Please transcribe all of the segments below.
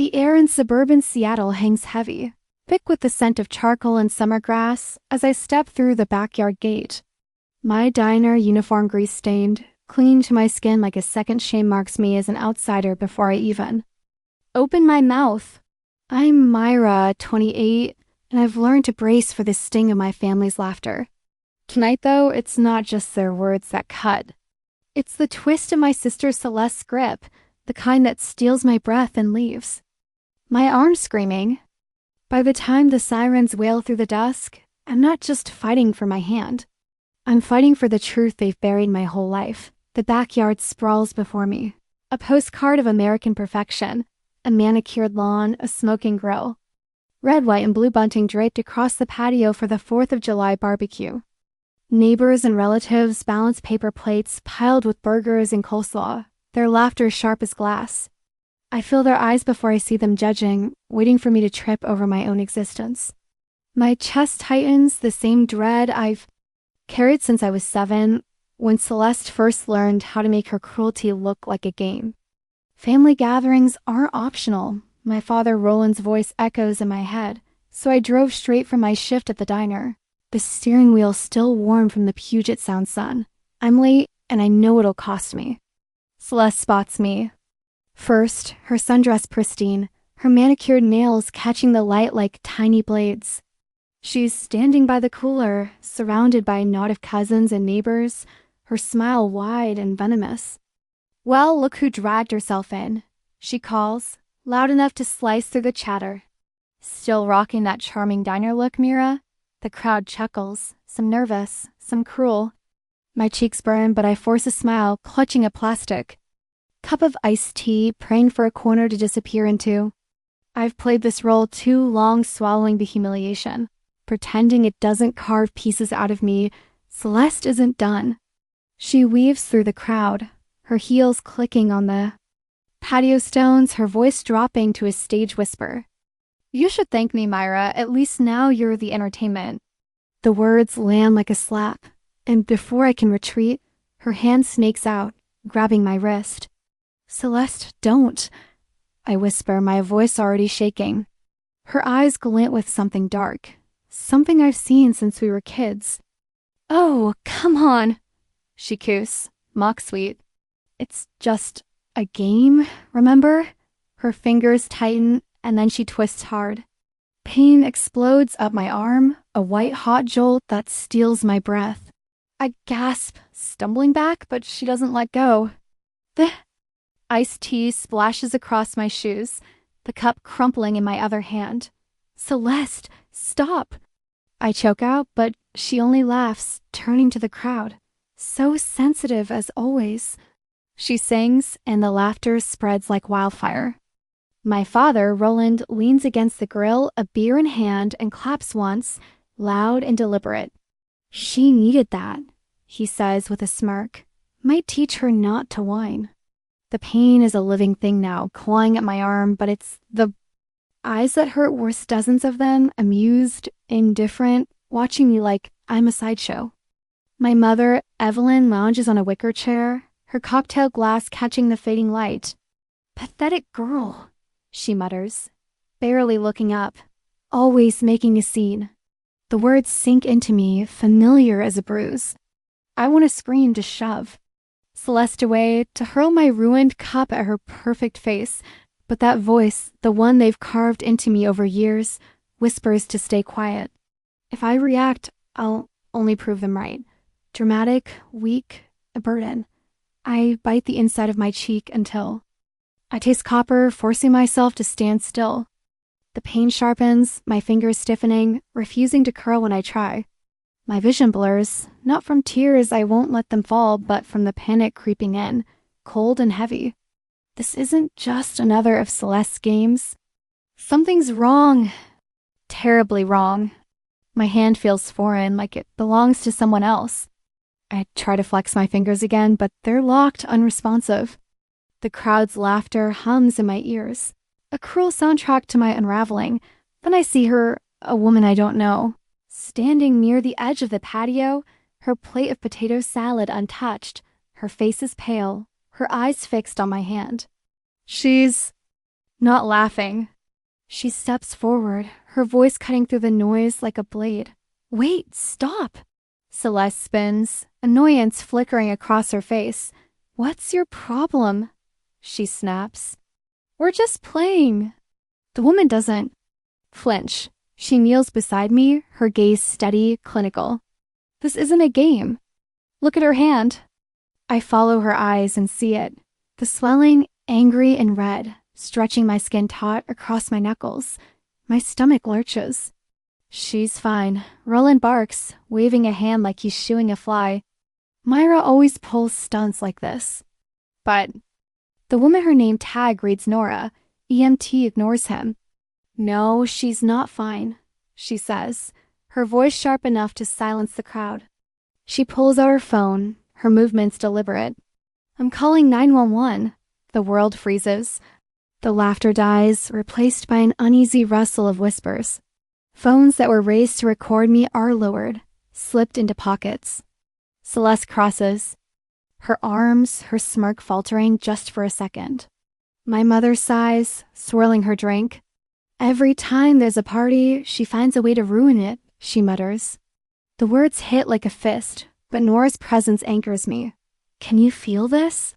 The air in suburban Seattle hangs heavy, thick with the scent of charcoal and summer grass as I step through the backyard gate. My diner uniform grease-stained, clinging to my skin like a second shame marks me as an outsider before I even open my mouth. I'm Myra, 28, and I've learned to brace for the sting of my family's laughter. Tonight, though, it's not just their words that cut. It's the twist of my sister Celeste's grip, the kind that steals my breath and leaves. My arm screaming. By the time the sirens wail through the dusk, I'm not just fighting for my hand. I'm fighting for the truth they've buried my whole life. The backyard sprawls before me, a postcard of American perfection, a manicured lawn, a smoking grill. Red, white, and blue bunting draped across the patio for the 4th of July barbecue. Neighbors and relatives balance paper plates piled with burgers and coleslaw, their laughter sharp as glass. I feel their eyes before I see them judging, waiting for me to trip over my own existence. My chest tightens, the same dread I've carried since I was 7, when Celeste first learned how to make her cruelty look like a game. Family gatherings aren't optional. My father Roland's voice echoes in my head, so I drove straight from my shift at the diner, the steering wheel still warm from the Puget Sound sun. I'm late, and I know it'll cost me. Celeste spots me. First, her sundress pristine, her manicured nails catching the light like tiny blades. She's standing by the cooler, surrounded by a knot of cousins and neighbors, her smile wide and venomous. "Well, look who dragged herself in," she calls, loud enough to slice through the chatter. "Still rocking that charming diner look, Mira?" The crowd chuckles, some nervous, some cruel. My cheeks burn, but I force a smile, clutching a plastic cup of iced tea, praying for a corner to disappear into. I've played this role too long, swallowing the humiliation, pretending it doesn't carve pieces out of me. Celeste isn't done. She weaves through the crowd, her heels clicking on the patio stones, her voice dropping to a stage whisper. "You should thank me, Myra. At least now you're the entertainment." The words land like a slap, and before I can retreat, her hand snakes out, grabbing my wrist. "Celeste, don't," I whisper, my voice already shaking. Her eyes glint with something dark, something I've seen since we were kids. "Oh, come on," she coos, mock sweet. "It's just a game, remember?" Her fingers tighten, and then she twists hard. Pain explodes up my arm, a white-hot jolt that steals my breath. I gasp, stumbling back, but she doesn't let go. The iced tea splashes across my shoes, the cup crumpling in my other hand. "Celeste, stop!" I choke out, but she only laughs, turning to the crowd. So sensitive as always. She sings, and the laughter spreads like wildfire. My father, Roland, leans against the grill, a beer in hand, and claps once, loud and deliberate. "She needed that," he says with a smirk. "Might teach her not to whine." The pain is a living thing now, clawing at my arm, but it's the eyes that hurt worse, dozens of them, amused, indifferent, watching me like I'm a sideshow. My mother, Evelyn, lounges on a wicker chair, her cocktail glass catching the fading light. "Pathetic girl," she mutters, barely looking up, always making a scene. The words sink into me, familiar as a bruise. I want to scream, to shove Celeste away, to hurl my ruined cup at her perfect face, but that voice, the one they've carved into me over years, whispers to stay quiet. If I react, I'll only prove them right. Dramatic, weak, a burden. I bite the inside of my cheek until I taste copper, forcing myself to stand still. The pain sharpens, my fingers stiffening, refusing to curl when I try. My vision blurs, not from tears, I won't let them fall, but from the panic creeping in, cold and heavy. This isn't just another of Celeste's games. Something's wrong. Terribly wrong. My hand feels foreign, like it belongs to someone else. I try to flex my fingers again, but they're locked, unresponsive. The crowd's laughter hums in my ears, a cruel soundtrack to my unraveling. Then I see her, a woman I don't know, standing near the edge of the patio, her plate of potato salad untouched. Her face is pale, her eyes fixed on my hand. She's not laughing. She steps forward, her voice cutting through the noise like a blade. Wait, stop! Celeste spins, annoyance flickering across her face. What's your problem? She snaps. We're just playing. The woman doesn't flinch. She kneels beside me, her gaze steady, clinical. This isn't a game. Look at her hand. I follow her eyes and see it. The swelling, angry and red, stretching my skin taut across my knuckles. My stomach lurches. She's fine. Roland barks, waving a hand like he's shooing a fly. Myra always pulls stunts like this. But the woman her name tag reads Nora. EMT ignores him. No, she's not fine, she says, her voice sharp enough to silence the crowd. She pulls out her phone, her movements deliberate. I'm calling 911. The world freezes. The laughter dies, replaced by an uneasy rustle of whispers. Phones that were raised to record me are lowered, slipped into pockets. Celeste crosses, her arms, her smirk faltering just for a second. My mother sighs, swirling her drink. Every time there's a party, she finds a way to ruin it, she mutters. The words hit like a fist, but Nora's presence anchors me. Can you feel this?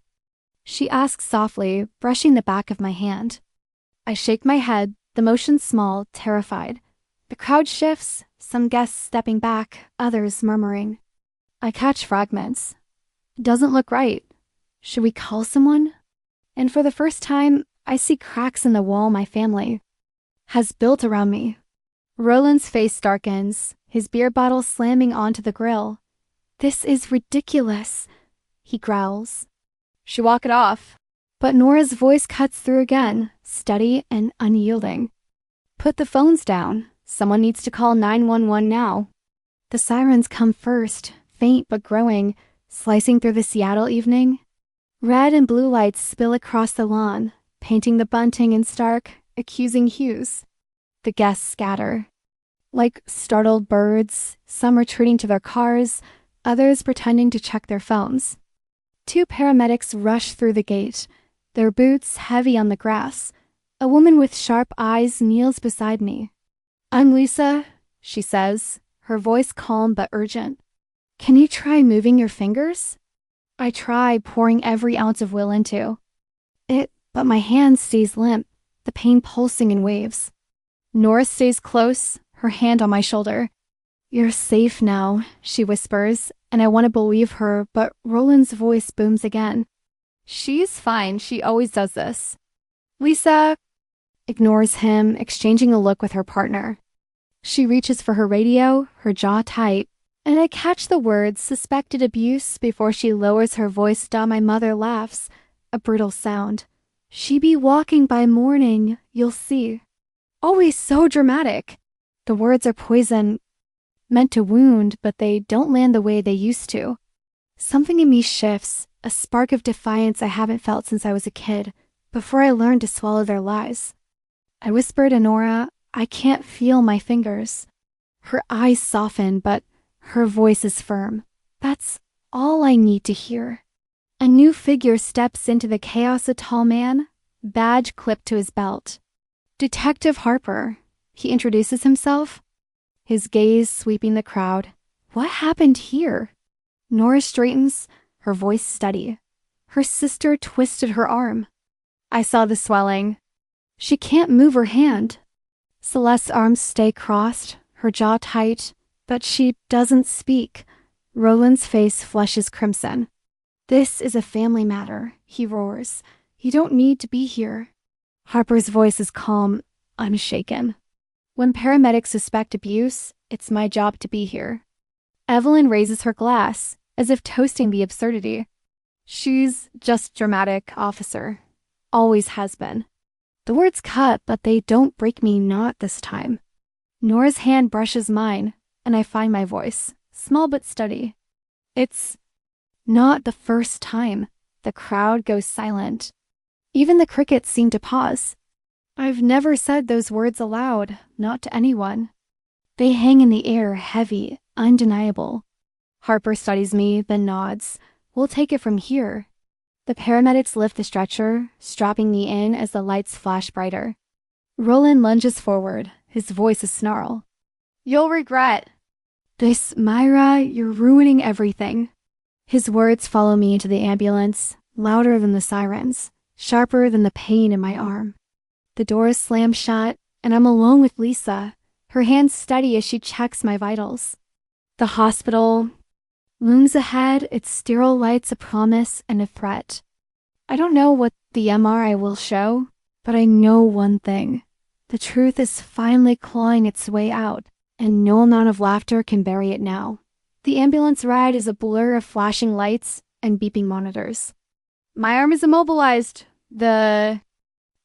She asks softly, brushing the back of my hand. I shake my head, the motion small, terrified. The crowd shifts, some guests stepping back, others murmuring. I catch fragments. Doesn't look right. Should we call someone? And for the first time, I see cracks in the wall my family has built around me. Roland's face darkens, his beer bottle slamming onto the grill. This is ridiculous, he growls. Should walk it off. But Nora's voice cuts through again, steady and unyielding. Put the phones down. Someone needs to call 911 now. The sirens come first, faint but growing, slicing through the Seattle evening. Red and blue lights spill across the lawn, painting the bunting in stark, accusing hues. The guests scatter. Like startled birds, some retreating to their cars, others pretending to check their phones. 2 paramedics rush through the gate, their boots heavy on the grass. A woman with sharp eyes kneels beside me. I'm Lisa, she says, her voice calm but urgent. Can you try moving your fingers? I try, pouring every ounce of will into it, but my hand stays limp, the pain pulsing in waves. Nora stays close, her hand on my shoulder. You're safe now, she whispers, and I want to believe her, but Roland's voice booms again. She's fine, she always does this. Lisa ignores him, exchanging a look with her partner. She reaches for her radio, her jaw tight, and I catch the words suspected abuse before she lowers her voice down. My mother laughs, a brittle sound. She be walking by morning, you'll see. Always so dramatic. The words are poison, meant to wound, but they don't land the way they used to. Something in me shifts, a spark of defiance I haven't felt since I was a kid, before I learned to swallow their lies. I whisper to Nora, I can't feel my fingers. Her eyes soften, but her voice is firm. That's all I need to hear. A new figure steps into the chaos, a tall man, badge clipped to his belt. Detective Harper, he introduces himself, his gaze sweeping the crowd. What happened here? Nora straightens, her voice steady. Her sister twisted her arm. I saw the swelling. She can't move her hand. Celeste's arms stay crossed, her jaw tight, but she doesn't speak. Roland's face flushes crimson. This is a family matter, he roars. You don't need to be here. Harper's voice is calm, unshaken. When paramedics suspect abuse, it's my job to be here. Evelyn raises her glass, as if toasting the absurdity. She's just dramatic, officer. Always has been. The words cut, but they don't break me, not this time. Nora's hand brushes mine, and I find my voice, small but steady. It's not the first time. The crowd goes silent. Even the crickets seem to pause. I've never said those words aloud, not to anyone. They hang in the air, heavy, undeniable. Harper studies me, then nods. We'll take it from here. The paramedics lift the stretcher, strapping me in as the lights flash brighter. Roland lunges forward, his voice a snarl. "You'll regret this, Myra, you're ruining everything." His words follow me into the ambulance, louder than the sirens, sharper than the pain in my arm. The doors slam shut, and I'm alone with Lisa, her hands steady as she checks my vitals. The hospital looms ahead, its sterile lights a promise and a threat. I don't know what the MRI will show, but I know one thing. The truth is finally clawing its way out, and no amount of laughter can bury it now. The ambulance ride is a blur of flashing lights and beeping monitors. My arm is immobilized. The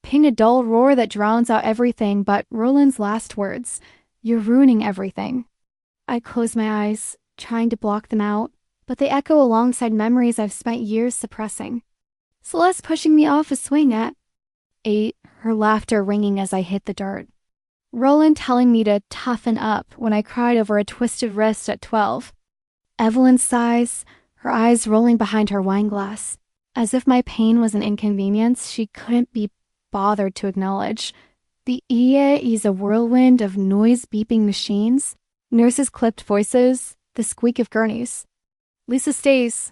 ping, a dull roar that drowns out everything but Roland's last words. "You're ruining everything." I close my eyes, trying to block them out, but they echo alongside memories I've spent years suppressing. Celeste pushing me off a swing at 8, her laughter ringing as I hit the dirt. Roland telling me to toughen up when I cried over a twisted wrist at 12. Evelyn sighs, her eyes rolling behind her wine glass, as if my pain was an inconvenience she couldn't be bothered to acknowledge. The EA is a whirlwind of noise-beeping machines, nurses' clipped voices, the squeak of gurneys. Lisa stays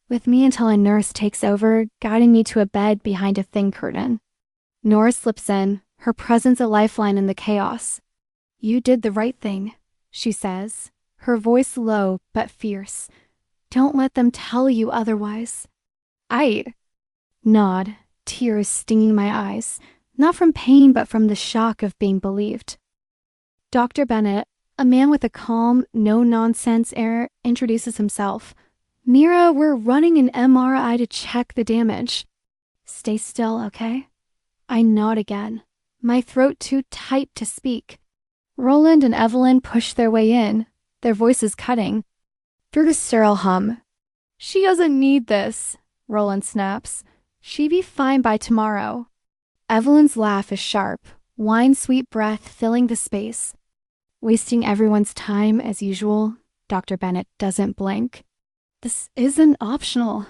with me until a nurse takes over, guiding me to a bed behind a thin curtain. Nora slips in, her presence a lifeline in the chaos. "You did the right thing," she says, her voice low but fierce. "Don't let them tell you otherwise." I nod, tears stinging my eyes, not from pain but from the shock of being believed. Dr. Bennett, a man with a calm, no-nonsense air, introduces himself. "Mira, we're running an MRI to check the damage." "Stay still, okay?" I nod again, my throat too tight to speak. Roland and Evelyn push their way in, their voices cutting through the sterile hum. "She doesn't need this," Roland snaps. "She'd be fine by tomorrow." Evelyn's laugh is sharp, wine-sweet breath filling the space. Wasting everyone's time as usual, Dr. Bennett doesn't blink. "This isn't optional.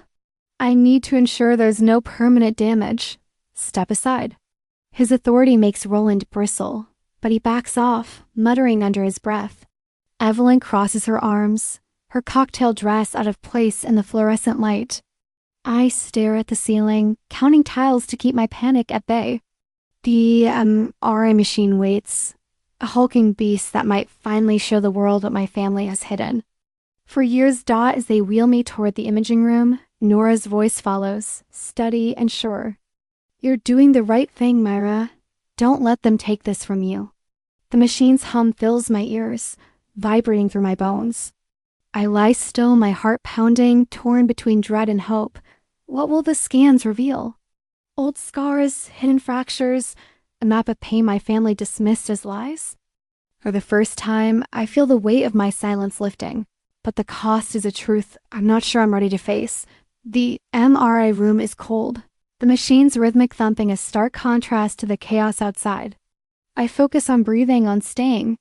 I need to ensure there's no permanent damage. Step aside." His authority makes Roland bristle, but he backs off, muttering under his breath. Evelyn crosses her arms, her cocktail dress out of place in the fluorescent light. I stare at the ceiling, counting tiles to keep my panic at bay. The MRI machine waits, a hulking beast that might finally show the world what my family has hidden. For years dot as they wheel me toward the imaging room, Nora's voice follows, steady and sure. "You're doing the right thing, Myra. Don't let them take this from you." The machine's hum fills my ears, vibrating through my bones. I lie still, my heart pounding, torn between dread and hope. What will the scans reveal? Old scars, hidden fractures, a map of pain my family dismissed as lies? For the first time, I feel the weight of my silence lifting, but the cost is a truth I'm not sure I'm ready to face. The MRI room is cold, the machine's rhythmic thumping a stark contrast to the chaos outside. I focus on breathing, on staying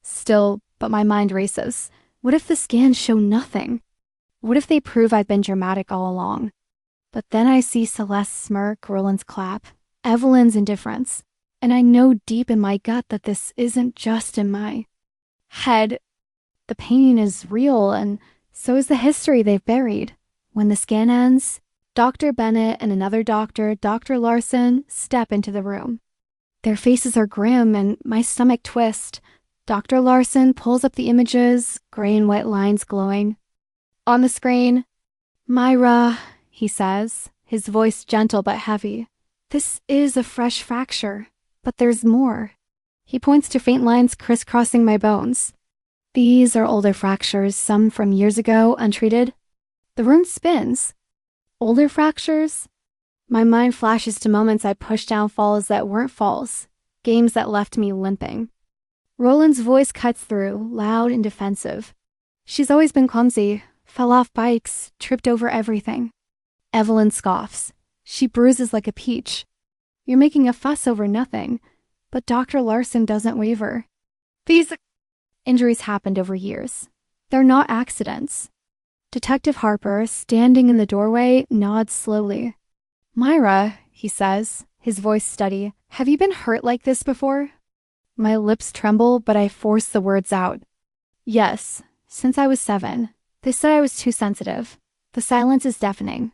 still, but my mind races. What if the scans show nothing? What if they prove I've been dramatic all along? But then I see Celeste's smirk, Roland's clap, Evelyn's indifference, and I know deep in my gut that this isn't just in my head. The pain is real, and so is the history they've buried. When the scan ends, Dr. Bennett and another doctor, Dr. Larson, step into the room. Their faces are grim, and my stomach twists. Dr. Larson pulls up the images, gray and white lines glowing. On the screen, "Myra," he says, his voice gentle but heavy. "This is a fresh fracture, but there's more." He points to faint lines crisscrossing my bones. "These are older fractures, some from years ago, untreated." The room spins. Older fractures? My mind flashes to moments I pushed down falls that weren't falls, games that left me limping. Roland's voice cuts through, loud and defensive. "She's always been clumsy, fell off bikes, tripped over everything." Evelyn scoffs. "She bruises like a peach." "You're making a fuss over nothing." But Dr. Larson doesn't waver. "These injuries happened over years. They're not accidents." Detective Harper, standing in the doorway, nods slowly. "Myra," he says, his voice steady, "have you been hurt like this before?" My lips tremble, but I force the words out. "Yes, since I was 7. They said I was too sensitive. The silence is deafening."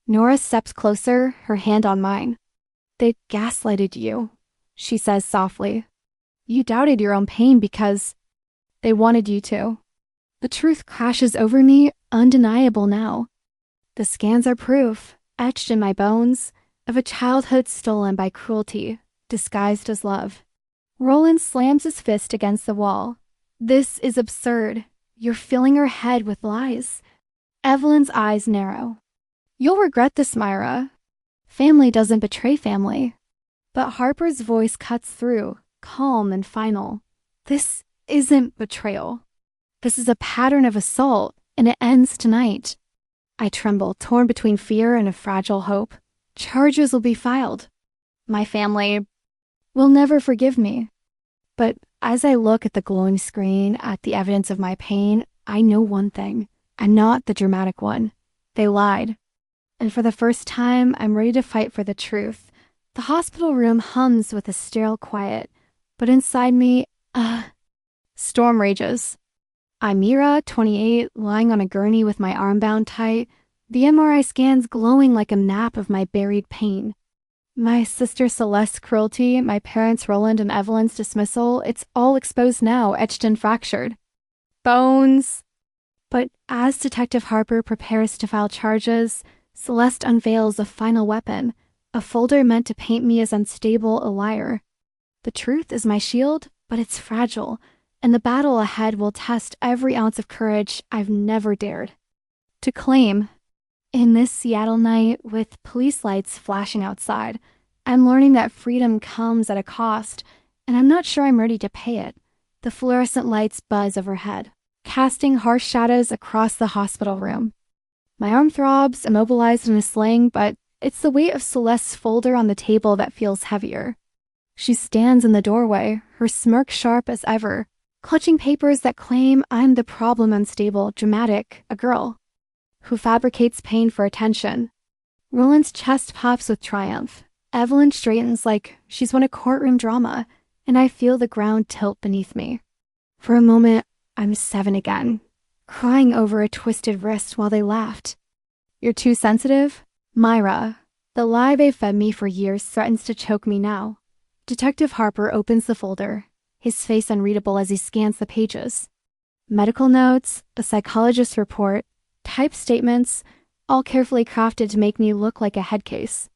Nora steps closer, her hand on mine. "They gaslighted you," she says softly. "You doubted your own pain because they wanted you to." The truth crashes over me, undeniable now. The scans are proof, etched in my bones, of a childhood stolen by cruelty, disguised as love. Roland slams his fist against the wall. "This is absurd. You're filling her head with lies." Evelyn's eyes narrow. "You'll regret this, Myra. Family doesn't betray family." But Harper's voice cuts through, calm and final. "This isn't betrayal. This is a pattern of assault, and it ends tonight." I tremble, torn between fear and a fragile hope. Charges will be filed. My family will never forgive me. But as I look at the glowing screen, at the evidence of my pain, I know one thing, and not the dramatic one. They lied. And for the first time, I'm ready to fight for the truth. The hospital room hums with a sterile quiet, but inside me, storm rages. I'm Mira, 28, lying on a gurney with my arm bound tight, the MRI scans glowing like a map of my buried pain. My sister Celeste's cruelty, my parents Roland and Evelyn's dismissal, it's all exposed now, etched and fractured. Bones. But as Detective Harper prepares to file charges, Celeste unveils a final weapon, a folder meant to paint me as unstable, a liar. The truth is my shield, but it's fragile, and the battle ahead will test every ounce of courage I've never dared to claim. In this Seattle night, with police lights flashing outside, I'm learning that freedom comes at a cost, and I'm not sure I'm ready to pay it. The fluorescent lights buzz overhead, casting harsh shadows across the hospital room. My arm throbs, immobilized in a sling, but it's the weight of Celeste's folder on the table that feels heavier. She stands in the doorway, her smirk sharp as ever, clutching papers that claim I'm the problem, unstable, dramatic, a girl who fabricates pain for attention. Roland's chest pops with triumph. Evelyn straightens like she's won a courtroom drama, and I feel the ground tilt beneath me. For a moment, I'm 7 again, crying over a twisted wrist while they laughed. "You're too sensitive?" Myra, the lie they fed me for years, threatens to choke me now. Detective Harper opens the folder, his face unreadable as he scans the pages. Medical notes, a psychologist's report, typed statements, all carefully crafted to make me look like a head case.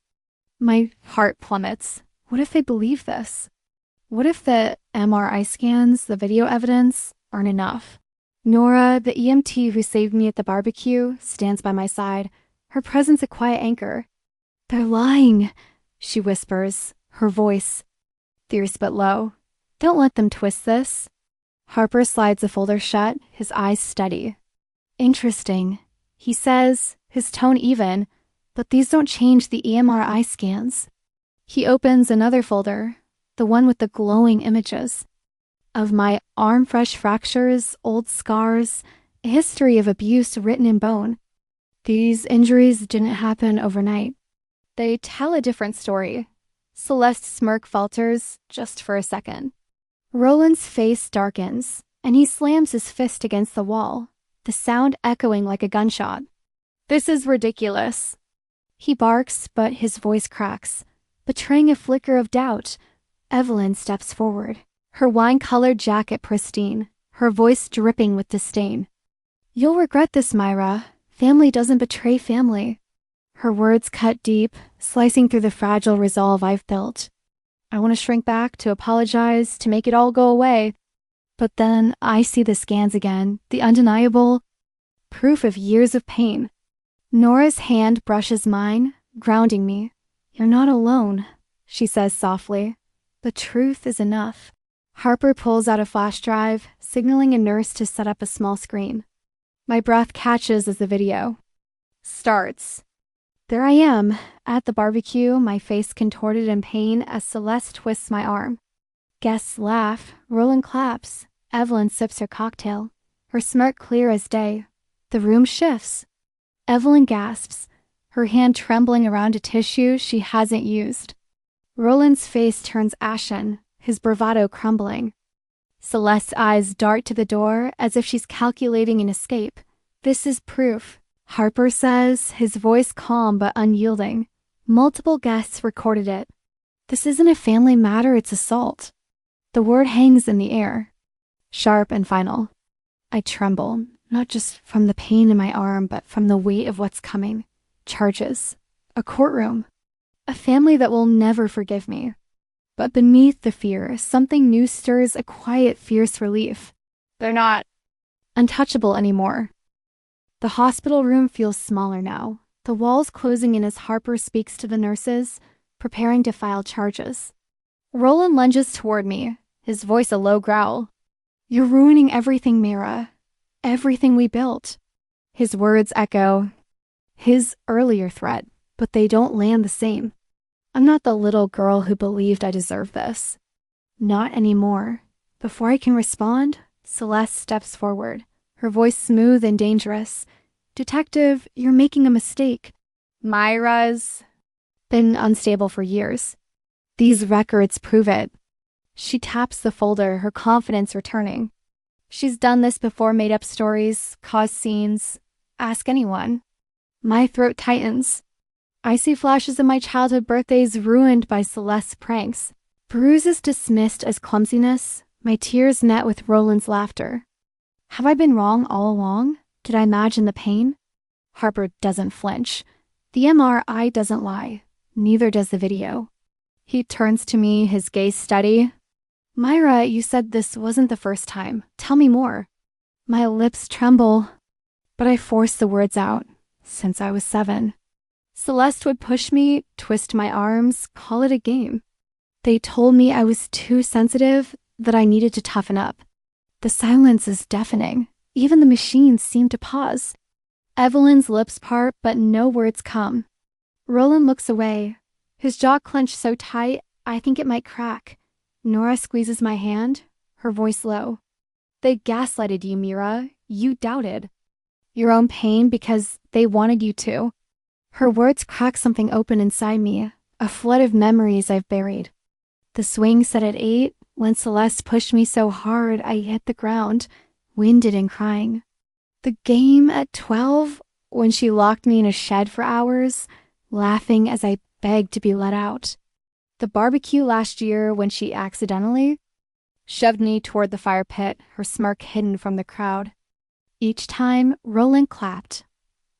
My heart plummets. What if they believe this? What if the MRI scans, the video evidence, aren't enough? Nora, the EMT who saved me at the barbecue, stands by my side, her presence a quiet anchor. "They're lying," she whispers, her voice fierce but low. "Don't let them twist this." Harper slides the folder shut, his eyes steady. "Interesting," he says, his tone even, "but these don't change the MRI scans." He opens another folder, the one with the glowing images. Of my arm-fresh fractures, old scars, a history of abuse written in bone. These injuries didn't happen overnight. They tell a different story. Celeste's smirk falters just for a second. Roland's face darkens, and he slams his fist against the wall, the sound echoing like a gunshot. "This is ridiculous." He barks, but his voice cracks, betraying a flicker of doubt. Evelyn steps forward, her wine-colored jacket pristine, her voice dripping with disdain. "You'll regret this, Myra. Family doesn't betray family." Her words cut deep, slicing through the fragile resolve I've built. I want to shrink back, to apologize, to make it all go away. But then I see the scans again, the undeniable proof of years of pain. Nora's hand brushes mine, grounding me. "You're not alone," she says softly. "The truth is enough." Harper pulls out a flash drive, signaling a nurse to set up a small screen. My breath catches as the video starts. There I am, at the barbecue, my face contorted in pain as Celeste twists my arm. Guests laugh, Roland claps, Evelyn sips her cocktail, her smirk clear as day. The room shifts. Evelyn gasps, her hand trembling around a tissue she hasn't used. Roland's face turns ashen, his bravado crumbling. Celeste's eyes dart to the door as if she's calculating an escape. This is proof, Harper says, his voice calm but unyielding. Multiple guests recorded it. This isn't a family matter, it's assault. The word hangs in the air, sharp and final. I tremble, not just from the pain in my arm, but from the weight of what's coming. Charges. A courtroom. A family that will never forgive me. But beneath the fear, something new stirs a quiet, fierce relief. They're not untouchable anymore. The hospital room feels smaller now, the walls closing in as Harper speaks to the nurses, preparing to file charges. Roland lunges toward me, his voice a low growl. You're ruining everything, Mira. Everything we built. His words echo his earlier threat, but they don't land the same. I'm not the little girl who believed I deserved this. Not anymore. Before I can respond, Celeste steps forward, her voice smooth and dangerous. Detective, you're making a mistake. Myra's been unstable for years. These records prove it. She taps the folder, her confidence returning. She's done this before, made up stories, caused scenes. Ask anyone. My throat tightens. I see flashes of my childhood birthdays ruined by Celeste's pranks. Bruises dismissed as clumsiness, my tears met with Roland's laughter. Have I been wrong all along? Did I imagine the pain? Harper doesn't flinch. The MRI doesn't lie. Neither does the video. He turns to me, his gaze steady. Myra, you said this wasn't the first time. Tell me more. My lips tremble, but I force the words out. Since I was 7. Celeste would push me, twist my arms, call it a game. They told me I was too sensitive, that I needed to toughen up. The silence is deafening. Even the machines seem to pause. Evelyn's lips part, but no words come. Roland looks away, his jaw clenched so tight, I think it might crack. Nora squeezes my hand, her voice low. They gaslighted you, Mira. You doubted your own pain because they wanted you to. Her words crack something open inside me, a flood of memories I've buried. The swing set at 8, when Celeste pushed me so hard I hit the ground, winded and crying. The game at 12, when she locked me in a shed for hours, laughing as I begged to be let out. The barbecue last year when she accidentally shoved me toward the fire pit, her smirk hidden from the crowd. Each time, Roland clapped.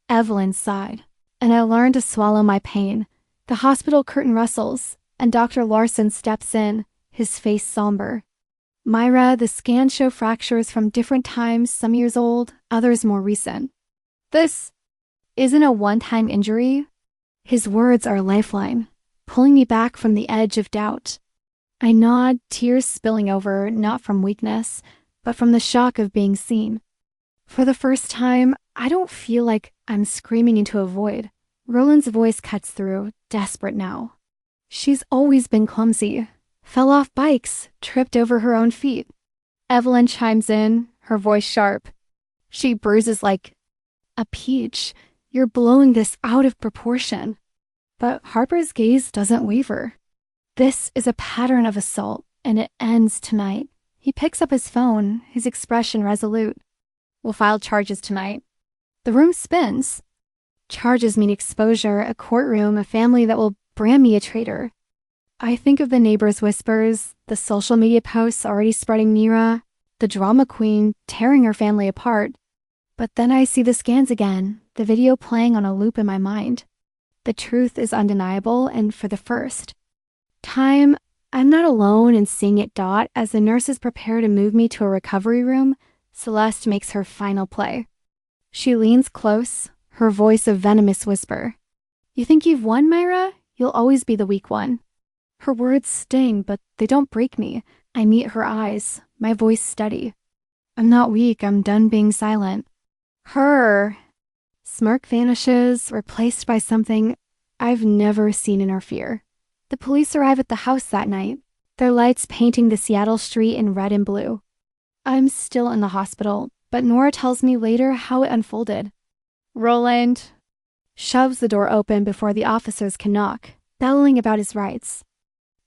Evelyn sighed, and I learned to swallow my pain. The hospital curtain rustles, and Dr. Larson steps in, his face somber. Myra, the scans show fractures from different times, some years old, others more recent. This isn't a one-time injury. His words are a lifeline, pulling me back from the edge of doubt. I nod, tears spilling over, not from weakness, but from the shock of being seen. For the first time, I don't feel like I'm screaming into a void. Roland's voice cuts through, desperate now. She's always been clumsy. Fell off bikes, tripped over her own feet. Evelyn chimes in, her voice sharp. She bruises like a peach. You're blowing this out of proportion. But Harper's gaze doesn't waver. This is a pattern of assault, and it ends tonight. He picks up his phone, his expression resolute. We'll file charges tonight. The room spins. Charges mean exposure, a courtroom, a family that will brand me a traitor. I think of the neighbors' whispers, the social media posts already spreading Nora, the drama queen tearing her family apart. But then I see the scans again, the video playing on a loop in my mind. The truth is undeniable, and for the first time, I'm not alone in seeing it dot. As the nurses prepare to move me to a recovery room, Celeste makes her final play. She leans close, her voice a venomous whisper. You think you've won, Myra? You'll always be the weak one. Her words sting, but they don't break me. I meet her eyes, my voice steady. I'm not weak, I'm done being silent. Her smirk vanishes, replaced by something I've never seen interfere. The police arrive at the house that night, their lights painting the Seattle street in red and blue. I'm still in the hospital, but Nora tells me later how it unfolded. Roland shoves the door open before the officers can knock, bellowing about his rights.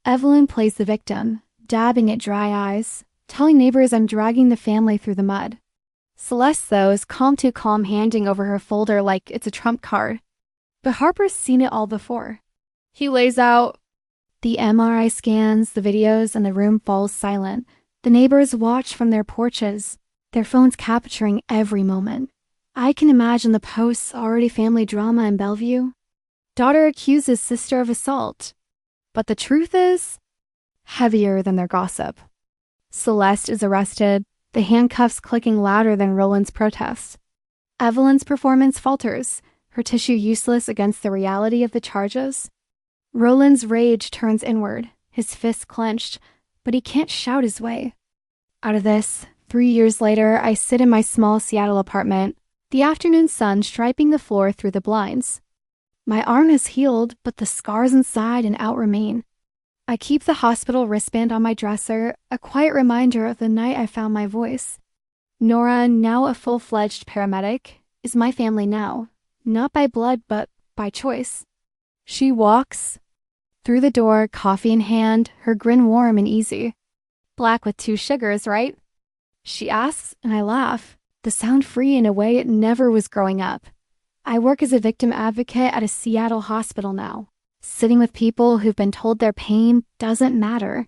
Evelyn plays the victim, dabbing at dry eyes, telling neighbors I'm dragging the family through the mud. Celeste, though, is calm too calm, handing over her folder like it's a trump card. But Harper's seen it all before. He lays out the MRI scans, the videos, and the room falls silent. The neighbors watch from their porches, their phones capturing every moment. I can imagine the posts, already family drama in Bellevue. Daughter accuses sister of assault. But the truth is heavier than their gossip. Celeste is arrested, the handcuffs clicking louder than Roland's protest. Evelyn's performance falters, her tissue useless against the reality of the charges. Roland's rage turns inward, his fists clenched, but he can't shout his way out of this. 3 years later, I sit in my small Seattle apartment, the afternoon sun striping the floor through the blinds. My arm has healed, but the scars inside and out remain. I keep the hospital wristband on my dresser, a quiet reminder of the night I found my voice. Nora, now a full-fledged paramedic, is my family now, not by blood, but by choice. She walks through the door, coffee in hand, her grin warm and easy. Black with 2 sugars, right? She asks, and I laugh, the sound free in a way it never was growing up. I work as a victim advocate at a Seattle hospital now, sitting with people who've been told their pain doesn't matter.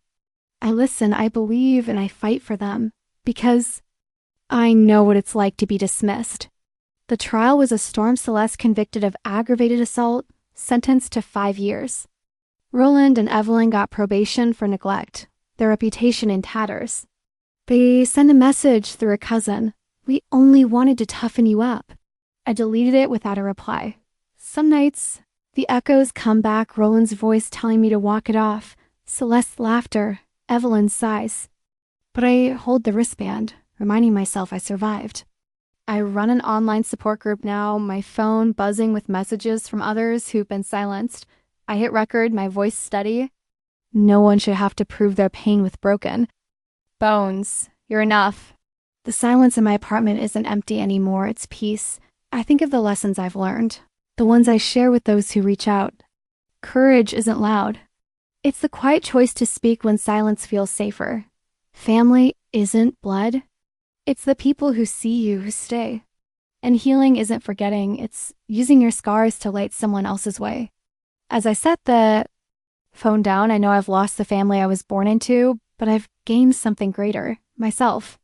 I listen, I believe, and I fight for them, because I know what it's like to be dismissed. The trial was a storm. Celeste convicted of aggravated assault, sentenced to 5 years. Roland and Evelyn got probation for neglect, their reputation in tatters. They sent a message through a cousin. We only wanted to toughen you up. I deleted it without a reply. Some nights, the echoes come back, Roland's voice telling me to walk it off, Celeste's laughter, Evelyn's sighs. But I hold the wristband, reminding myself I survived. I run an online support group now, my phone buzzing with messages from others who've been silenced. I hit record, my voice steady. No one should have to prove their pain with broken bones. You're enough. The silence in my apartment isn't empty anymore, it's peace. I think of the lessons I've learned, the ones I share with those who reach out. Courage isn't loud. It's the quiet choice to speak when silence feels safer. Family isn't blood. It's the people who see you who stay. And healing isn't forgetting, it's using your scars to light someone else's way. As I set the phone down, I know I've lost the family I was born into, but I've gained something greater, myself.